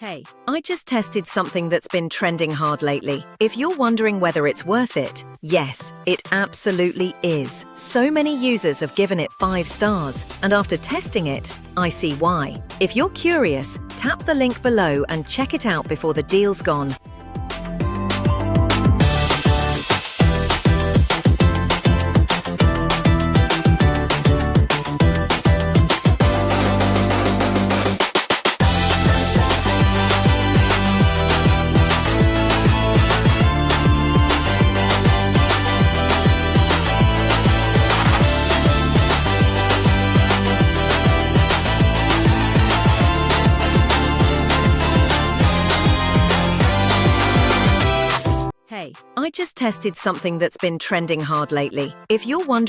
Hey, I just tested something that's been trending hard lately. If you're wondering whether it's worth it, yes, it absolutely is. So many users have given it 5 stars, and after testing it, I see why. If you're curious, tap the link below and check it out before the deal's gone. Hey, I just tested something that's been trending hard lately. If you're wondering